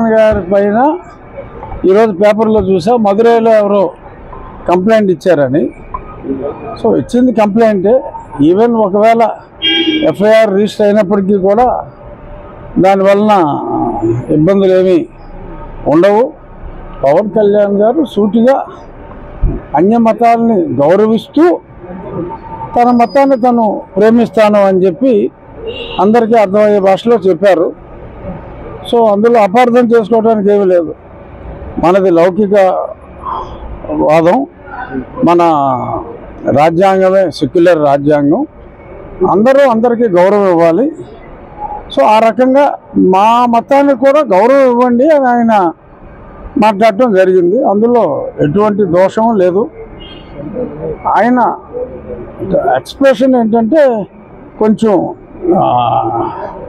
గారి పైన ఈరోజు పేపర్లో చూసా మదురైలో ఎవరో కంప్లైంట్ ఇచ్చారని. సో ఇచ్చింది కంప్లైంటే. ఈవెన్ ఒకవేళ ఎఫ్ఐఆర్ రిజిస్టర్ అయినప్పటికీ కూడా దానివలన ఇబ్బందులు ఏమీ ఉండవు. పవన్ కళ్యాణ్ గారు సూటిగా అన్య మతాలని గౌరవిస్తూ తన మతాన్ని తను ప్రేమిస్తాను అని చెప్పి అందరికీ అర్థమయ్యే భాషలో చెప్పారు. సో అందులో అపార్థం చేసుకోవడానికి ఏమీ లేదు. మనది లౌకిక వాదం, మన రాజ్యాంగమే సెక్యులర్ రాజ్యాంగం. అందరికీ గౌరవం ఇవ్వాలి. సో ఆ రకంగా మా మతానికి కూడా గౌరవం ఇవ్వండి అని ఆయన మాట్లాడటం జరిగింది. అందులో ఎటువంటి దోషం లేదు. ఆయన ఎక్స్ప్రెషన్ ఏంటంటే కొంచెం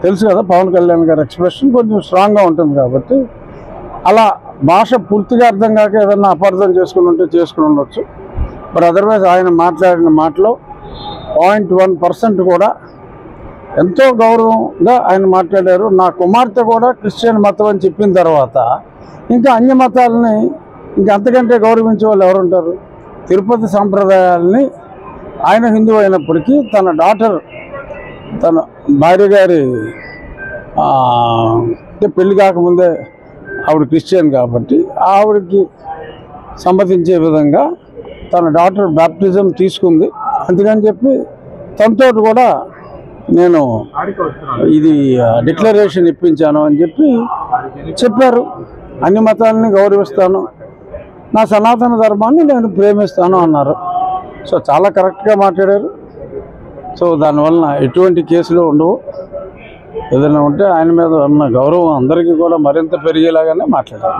తెలుసు కదా, పవన్ కళ్యాణ్ గారి ఎక్స్ప్రెషన్ కొంచెం స్ట్రాంగ్గా ఉంటుంది కాబట్టి అలా భాష పూర్తిగా అర్థం కాక ఏదన్నా అపార్థం చేసుకుని ఉంటే చేసుకుని ఉండొచ్చు. బట్ అదర్వైజ్ ఆయన మాట్లాడిన మాటలో 0.1% కూడా ఎంతో గౌరవంగా ఆయన మాట్లాడారు. నా కుమార్తె కూడా క్రిస్టియన్ మతం అని చెప్పిన తర్వాత ఇంకా అన్య మతాలని ఇంకా అంతకంటే గౌరవించే వాళ్ళు ఎవరుంటారు? తిరుపతి సాంప్రదాయాలని ఆయన హిందువు అయినప్పటికీ తన డాటర్, తన భార్య గారి పెళ్లి కాకముందే ఆవిడ క్రిస్టియన్ కాబట్టి ఆవిడకి సమ్మతించే విధంగా తన డాటర్ బ్యాప్టిజం తీసుకుంది. అందుకని చెప్పి తనతో కూడా నేను ఇది డిక్లరేషన్ ఇప్పించాను అని చెప్పారు. అన్ని మతాలని గౌరవిస్తాను, నా సనాతన ధర్మాన్ని నేను ప్రేమిస్తాను అన్నారు. సో చాలా కరెక్ట్గా మాట్లాడారు. సో దానివలన ఎటువంటి కేసులు ఉండవు. ఏదైనా ఉంటే ఆయన మీద ఉన్న గౌరవం అందరికీ కూడా మరింత పెరిగేలాగానే మాట్లాడారు.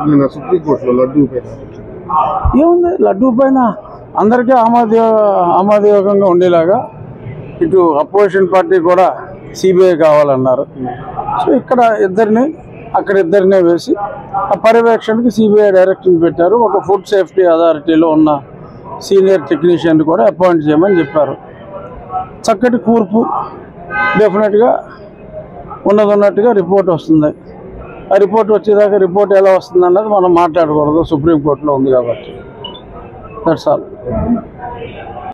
ఏముంది, లడ్డూ పైన అందరికీ ఆమోదయోగంగా ఉండేలాగా ఇటు అపోజిషన్ పార్టీ కూడా సిబిఐ కావాలన్నారు. సో ఇక్కడ అక్కడ ఇద్దరినే వేసి ఆ పర్యవేక్షణకి సిబిఐ డైరెక్టర్ని పెట్టారు. ఒక ఫుడ్ సేఫ్టీ అథారిటీలో ఉన్న సీనియర్ టెక్నీషియన్ కూడా అపాయింట్ చేయమని చెప్పారు. చక్కటి కూర్పు, డెఫినెట్గా ఉన్నట్టుగా రిపోర్ట్ వస్తుంది. ఆ రిపోర్ట్ వచ్చేదాకా రిపోర్ట్ ఎలా వస్తుంది అన్నది మనం మాట్లాడకూడదు, సుప్రీంకోర్టులో ఉంది కాబట్టి. That's all.